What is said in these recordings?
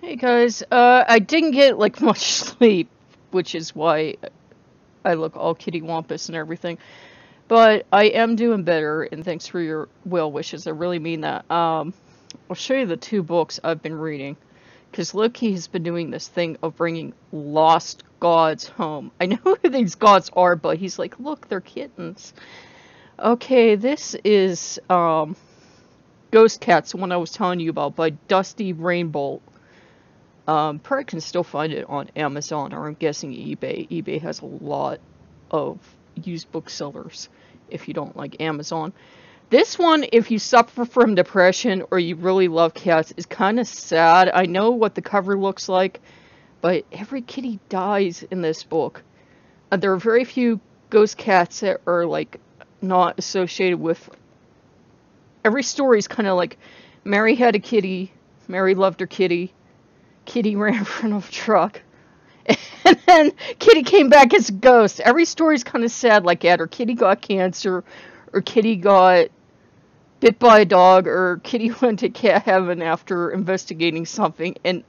Hey guys, I didn't get like much sleep, which is why I look all kittywampus and everything. But I am doing better, and thanks for your well wishes. I really mean that. I'll show you the two books I've been reading, because Loki has been doing this thing of bringing lost gods home. I know who these gods are, but he's like, look, they're kittens. Okay, this is Ghost Cats, the one I was telling you about by Dusty Rainbolt. Probably can still find it on Amazon, or I'm guessing eBay. eBay has a lot of used booksellers if you don't like Amazon. This one, if you suffer from depression or you really love cats, is kind of sad. I know what the cover looks like, but every kitty dies in this book. There are very few ghost cats that are like not associated with. Every story is kind of like Mary had a kitty, Mary loved her kitty, Kitty ran in front of a truck, and then Kitty came back as a ghost. Every story's kind of sad like that, or Kitty got cancer, or Kitty got bit by a dog, or Kitty went to cat heaven after investigating something. And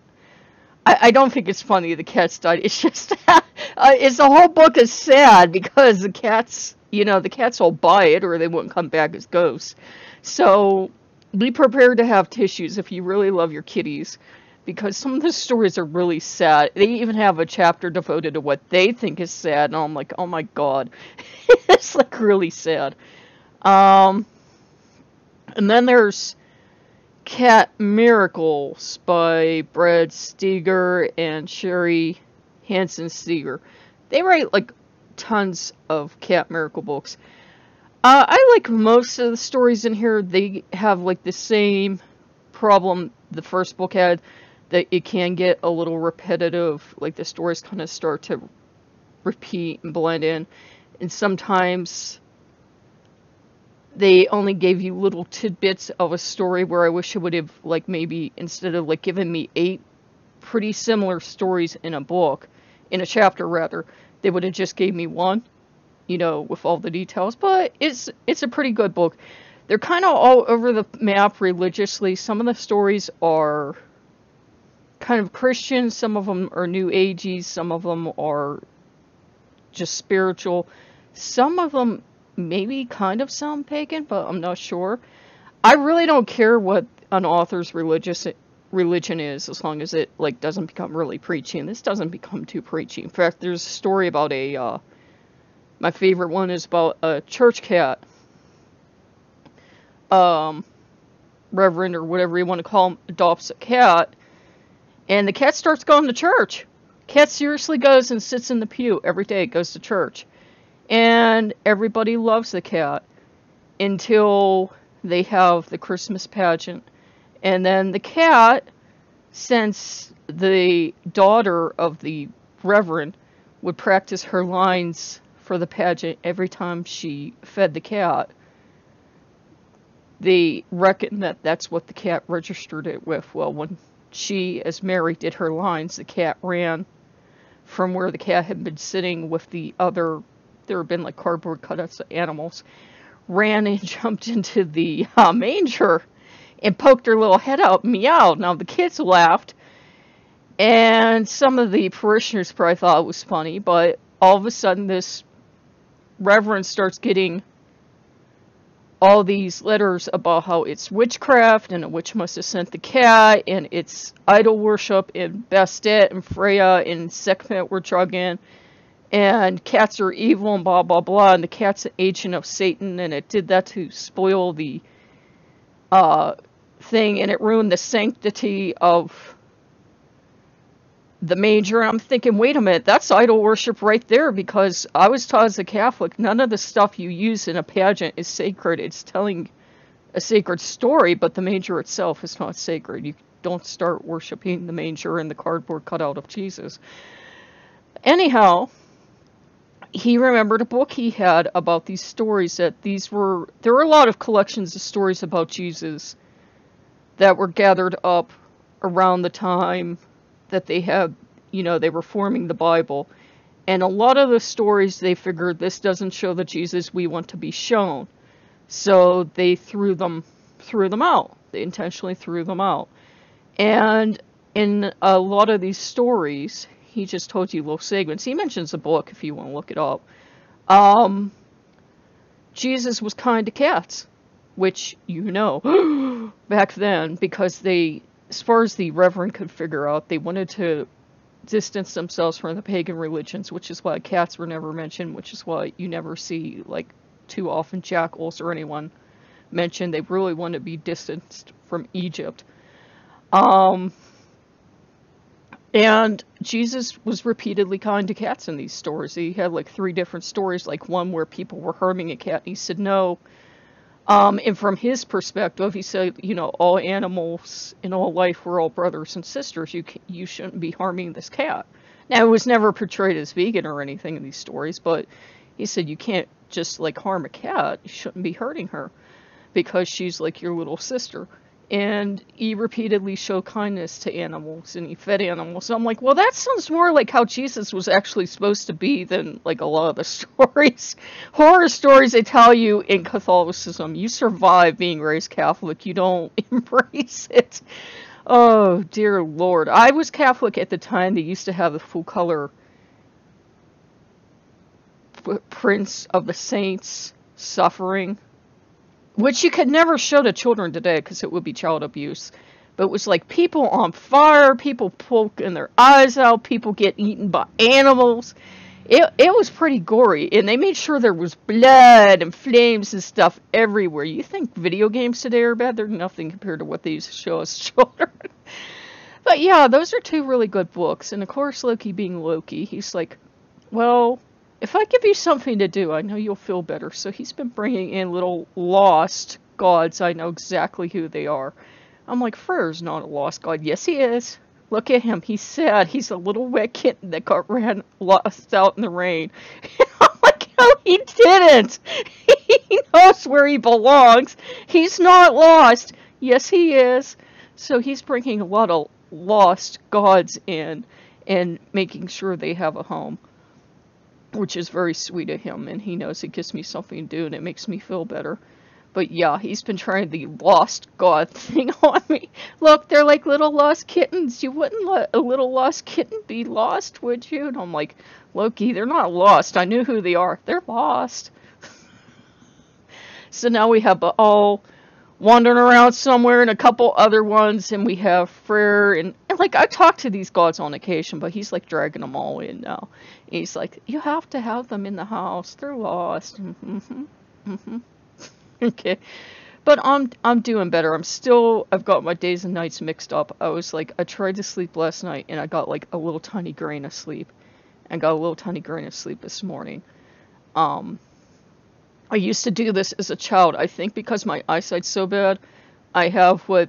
I don't think it's funny the cats died. It's just, it's the whole book is sad because the cats, the cats all buy it or they wouldn't come back as ghosts. So be prepared to have tissues if you really love your kitties, because some of the stories are really sad. They even have a chapter devoted to what they think is sad, and I'm like, oh my god. It's like really sad. And then there's Cat Miracles by Brad Steger and Sherry Hansen Steger. They write like tons of Cat Miracle books. I like most of the stories in here. They have like the same problem the first book had, that it can get a little repetitive, like the stories kind of start to repeat and blend in, and sometimes they only gave you little tidbits of a story where I wish it would have, like, maybe instead of like giving me 8 pretty similar stories in a book, in a chapter rather, they would have just gave me one, with all the details. But it's a pretty good book. They're kind of all over the map religiously. Some of the stories are kind of Christian, some of them are New Agey, some of them are just spiritual, some of them maybe kind of sound pagan, but I'm not sure. I really don't care what an author's religion is, as long as it like doesn't become really preachy, and this doesn't become too preachy. In fact, there's a story about my favorite one is about a church cat, reverend or whatever you want to call him, adopts a cat. And the cat starts going to church. Cat seriously goes and sits in the pew every day, goes to church. And everybody loves the cat until they have the Christmas pageant. And then the cat, since the daughter of the reverend would practice her lines for the pageant every time she fed the cat, they reckon that that's what the cat registered it with. Well, when she, as Mary, did her lines, the cat ran from where the cat had been sitting with the other, there had been like cardboard cutouts of animals, ran and jumped into the manger and poked her little head out and meowed. Now the kids laughed, and some of the parishioners probably thought it was funny, but all of a sudden this reverend starts getting all these letters about how it's witchcraft, and a witch must have sent the cat, and it's idol worship, and Bastet and Freya and Sekhmet were drug in, and cats are evil, and blah blah blah, and the cat's an agent of Satan, and it did that to spoil the thing, and it ruined the sanctity of the manger. I'm thinking, wait a minute, that's idol worship right there, because I was taught as a Catholic, none of the stuff you use in a pageant is sacred. It's telling a sacred story, but the manger itself is not sacred. You don't start worshiping the manger and the cardboard cutout of Jesus. Anyhow, he remembered a book he had about these stories, that there were a lot of collections of stories about Jesus that were gathered up around the time that they had, they were forming the Bible. And a lot of the stories, they figured, this doesn't show the Jesus we want to be shown. So they threw them out. They intentionally threw them out. And in a lot of these stories, he just told you little segments. He mentions a book if you want to look it up. Um, Jesus was kind to cats, which back then, because they, as far as the Reverend could figure out, they wanted to distance themselves from the pagan religions, which is why cats were never mentioned, which is why you never see, like, too often jackals or anyone mentioned. They really want to be distanced from Egypt. Um, and Jesus was repeatedly kind to cats in these stories. He had like 3 different stories, like one where people were harming a cat, and he said no. And from his perspective, he said, all animals in all life were all brothers and sisters. You shouldn't be harming this cat. Now, it was never portrayed as vegan or anything in these stories, but he said you can't just like harm a cat. You shouldn't be hurting her because she's like your little sister. And he repeatedly showed kindness to animals, and he fed animals. So I'm like, well, that sounds more like how Jesus was actually supposed to be than like a lot of the stories. Horror stories they tell you in Catholicism. You survive being raised Catholic. You don't embrace it. Oh, dear Lord. I was Catholic at the time they used to have the full color footprints of the saints suffering, which you could never show to children today because it would be child abuse. But it was like people on fire, people poking their eyes out, people getting eaten by animals. It was pretty gory, and they made sure there was blood and flames and stuff everywhere. You think video games today are bad? They're nothing compared to what they used to show us children. But yeah, those are 2 really good books. And of course, Loki being Loki, he's like, well, if I give you something to do, I know you'll feel better. So he's been bringing in little lost gods. I know exactly who they are. I'm like, Freyr's not a lost god. Yes, he is. Look at him. He's sad. He's a little wet kitten that got lost out in the rain. I'm like, no, he didn't. He knows where he belongs. He's not lost. Yes, he is. So he's bringing a lot of lost gods in and making sure they have a home, which is very sweet of him, and he knows it gives me something to do, and it makes me feel better. But yeah, he's been trying the lost god thing on me. Look, they're like little lost kittens. You wouldn't let a little lost kitten be lost, would you? And I'm like, Loki, they're not lost. I knew who they are. They're lost. So now we have all wandering around somewhere and a couple other ones, and we have Freyr, and like, I talk to these gods on occasion, but he's like dragging them all in now. And he's like, you have to have them in the house. They're lost. Okay. But I'm doing better. I've got my days and nights mixed up. I tried to sleep last night, and I got like a little tiny grain of sleep. And got a little tiny grain of sleep this morning. I used to do this as a child. I think because my eyesight's so bad, I have what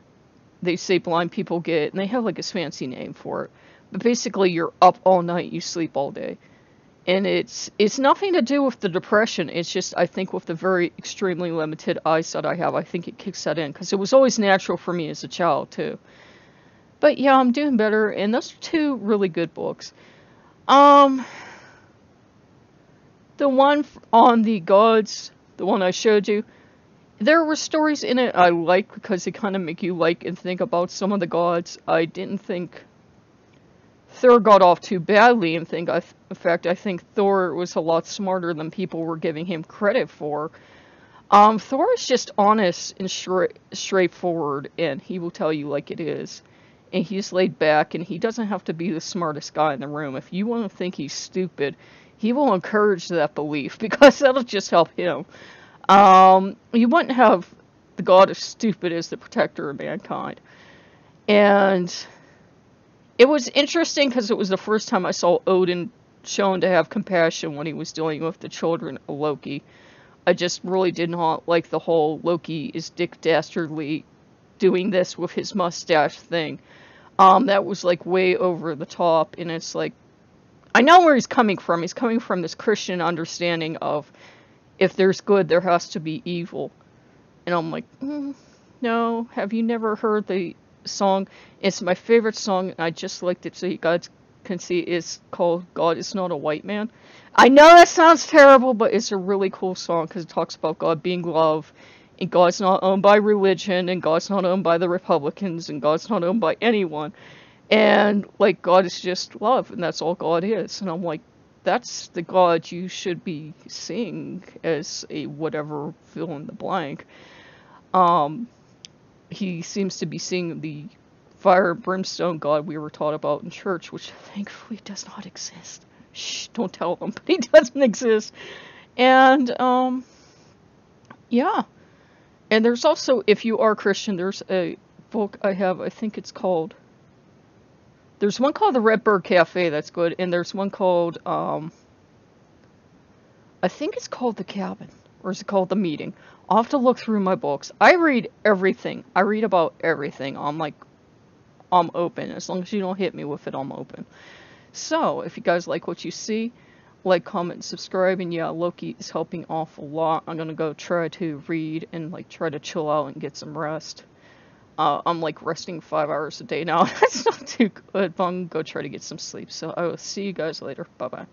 they say blind people get, and they have like a fancy name for it. But basically, you're up all night, you sleep all day. And it's nothing to do with the depression. It's just, I think, with the very extremely limited eyesight I have, I think it kicks that in. Because it was always natural for me as a child, too. But yeah, I'm doing better, and those are 2 really good books. The one on the gods, the one I showed you, there were stories in it I like because they kind of make you like and think about some of the gods. I didn't think Thor got off too badly, and in fact, I think Thor was a lot smarter than people were giving him credit for. Thor is just honest and straightforward, and he will tell you like it is. And he's laid back, and he doesn't have to be the smartest guy in the room. If you want to think he's stupid, he will encourage that belief, because that'll just help him. You wouldn't have the god of stupid as the protector of mankind. And it was interesting because it was the first time I saw Odin shown to have compassion when he was dealing with the children of Loki. I just really did not like the whole Loki is Dick Dastardly doing this with his mustache thing. That was like way over the top, and it's like, I know where he's coming from. He's coming from this Christian understanding of if there's good, there has to be evil. And I'm like, no, have you never heard the song? It's my favorite song, and I just liked it so you guys can see. It's called God Is Not a White Man. I know that sounds terrible, but it's a really cool song because it talks about God being love, and God's not owned by religion, and God's not owned by the Republicans, and God's not owned by anyone. And like God is just love, and that's all God is. And I'm like, that's the God you should be seeing as a whatever fill in the blank. Um, he seems to be seeing the fire and brimstone God we were taught about in church, which thankfully does not exist. Shh, don't tell them, but he doesn't exist. And yeah. And there's also, if you are Christian, there's a book I have, I think it's called, there's one called The Red Bird Cafe that's good, and there's one called, I think it's called The Cabin, or is it called The Meeting? I'll have to look through my books. I read everything. I read about everything. I'm open. As long as you don't hit me with it, I'm open. So, if you guys like what you see, like, comment, and subscribe, and yeah, Loki is helping off a lot. I'm gonna go try to read and, like, try to chill out and get some rest. I'm, like, resting 5 hours a day now. That's not too good, but I'm gonna go try to get some sleep. So, I will see you guys later. Bye-bye.